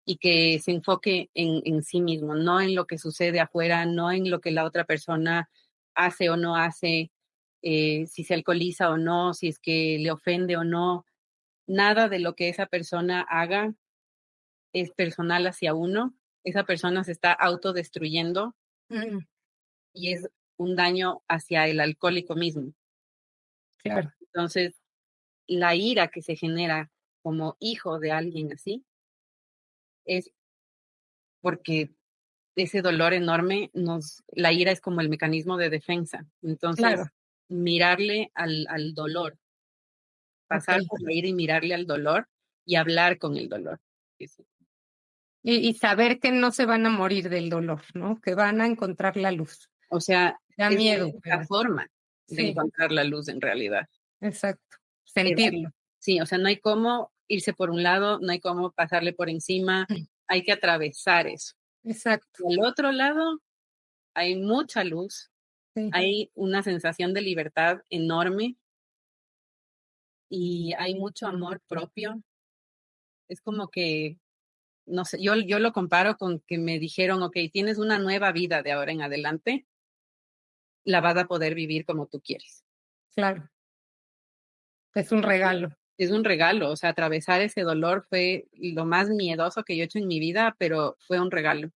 y que se enfoque en sí mismo, no en lo que sucede afuera, no en lo que la otra persona hace o no hace, si se alcoholiza o no, si es que le ofende o no. Nada de lo que esa persona haga es personal hacia uno. Esa persona se está autodestruyendo Mm, y es un daño hacia el alcohólico mismo. claro, Entonces, la ira que se genera como hijo de alguien así es porque ese dolor enorme la ira es como el mecanismo de defensa. claro, Entonces, mirarle al dolor, pasar ok. por la ira y mirarle al dolor y hablar con el dolor. Eso. Y saber que no se van a morir del dolor, ¿no? Que van a encontrar la luz. O sea, Da es la miedo, única pero forma de sí, encontrar la luz en realidad. exacto. Pero Sentirlo. sí, o sea, no hay cómo irse por un lado, no hay cómo pasarle por encima, Mm, hay que atravesar eso. exacto. Y al otro lado hay mucha luz, Sí, hay una sensación de libertad enorme y hay mucho amor propio. Es como que, no sé, yo lo comparo con que me dijeron, ok, tienes una nueva vida de ahora en adelante, la vas a poder vivir como tú quieres. claro. Es un regalo. Es un regalo, o sea, atravesar ese dolor fue lo más miedoso que yo he hecho en mi vida, pero fue un regalo.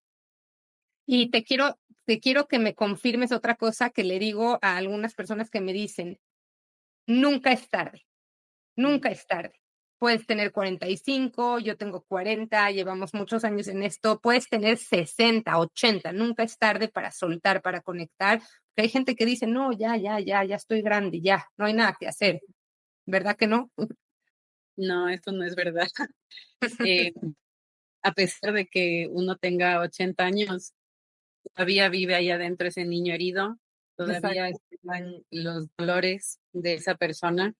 Y te quiero que me confirmes otra cosa que le digo a algunas personas que me dicen: "Nunca es tarde, Mm. nunca es tarde". Puedes tener 45, yo tengo 40, llevamos muchos años en esto, puedes tener 60, 80, nunca es tarde para soltar, para conectar. Porque hay gente que dice: "No, ya estoy grande, ya, no hay nada que hacer", ¿verdad que no? No, esto no es verdad. Eh, a pesar de que uno tenga 80 años, todavía vive ahí adentro ese niño herido, todavía Exacto, están los dolores de esa persona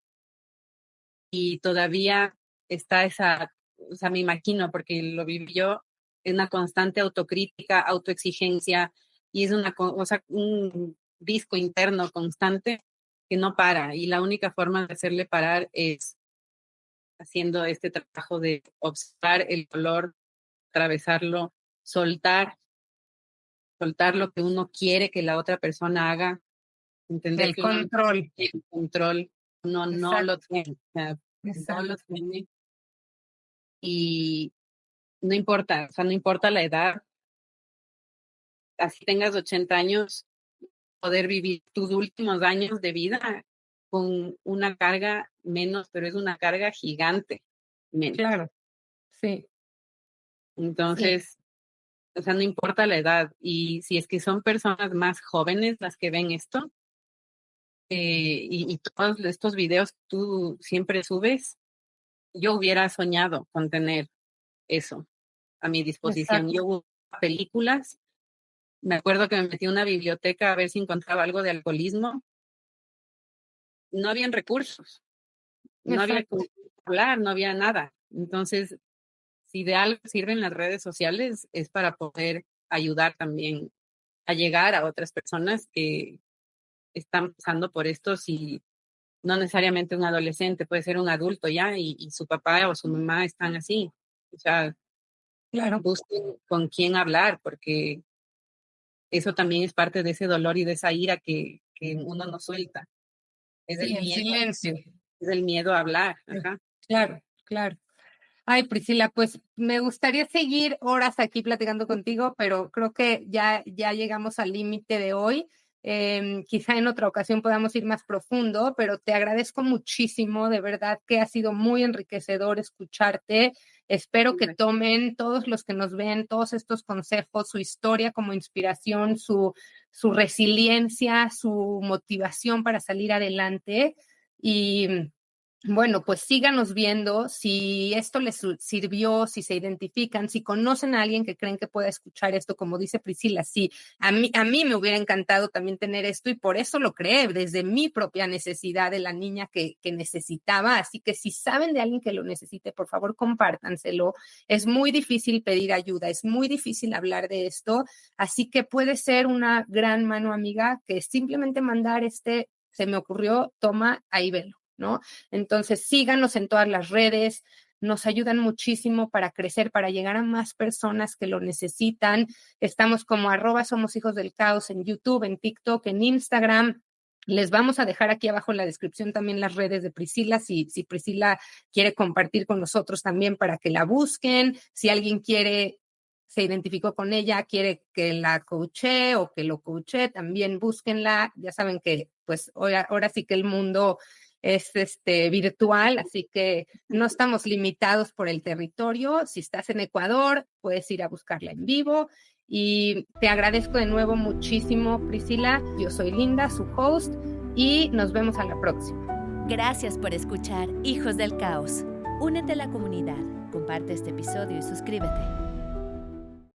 y todavía está esa, o sea, me imagino, porque lo viví yo, es una constante autocrítica, autoexigencia y es o sea, un disco interno constante que no para y la única forma de hacerle parar es haciendo este trabajo de observar el dolor, atravesarlo, soltar, soltar lo que uno quiere que la otra persona haga, entender el que uno no control. tiene control, uno no lo Exacto, tiene, o sea, no lo exacto. tiene y no importa, o sea, no importa la edad, así tengas 80 años, poder vivir tus últimos años de vida con una carga menos, pero es una carga gigante menos. Claro, sí, sí, Entonces, o sea, no importa la edad. Y si es que son personas más jóvenes las que ven esto, y todos estos videos que tú siempre subes, yo hubiera soñado con tener eso a mi disposición. exacto, Yo busco películas, me acuerdo que me metí a una biblioteca a ver si encontraba algo de alcoholismo. No habían recursos, no había exacto. con quién hablar, no había nada. Entonces, si de algo sirven las redes sociales, es para poder ayudar también a llegar a otras personas que están pasando por esto, si no necesariamente un adolescente, puede ser un adulto ya y su papá o su mamá están así. O sea, Claro, busquen con quién hablar, porque eso también es parte de ese dolor y de esa ira que uno no suelta. sí, en silencio. Es el miedo a hablar. Sí, Ajá. claro, claro. Ay, Priscila, pues me gustaría seguir horas aquí platicando contigo, pero creo que ya llegamos al límite de hoy. Quizá en otra ocasión podamos ir más profundo, pero te agradezco muchísimo, de verdad que ha sido muy enriquecedor escucharte. Espero que tomen todos los que nos ven todos estos consejos, su historia como inspiración, su resiliencia, su motivación para salir adelante. Y bueno, pues síganos viendo, si esto les sirvió, si se identifican, si conocen a alguien que creen que pueda escuchar esto, como dice Priscila, sí, a mí me hubiera encantado también tener esto y por eso lo creé, desde mi propia necesidad de la niña que necesitaba, así que si saben de alguien que lo necesite, por favor compártanselo. Es muy difícil pedir ayuda, es muy difícil hablar de esto, así que puede ser una gran mano amiga que simplemente mandar este se me ocurrió, toma, ahí velo, ¿no? Entonces, síganos en todas las redes, nos ayudan muchísimo para crecer, para llegar a más personas que lo necesitan. Estamos como @somosHijosDelCaos en YouTube, en TikTok, en Instagram. Les vamos a dejar aquí abajo en la descripción también las redes de Priscila, si Priscila quiere compartir con nosotros también para que la busquen. Si alguien se identificó con ella, quiere que la coache o que lo coache, también búsquenla. Ya saben que pues ahora sí que el mundo es virtual, así que no estamos limitados por el territorio. Si estás en Ecuador, puedes ir a buscarla en vivo. Y te agradezco de nuevo muchísimo, Priscila. Yo soy Linda, su host, y nos vemos a la próxima. Gracias por escuchar Hijos del Caos. Únete a la comunidad, comparte este episodio y suscríbete.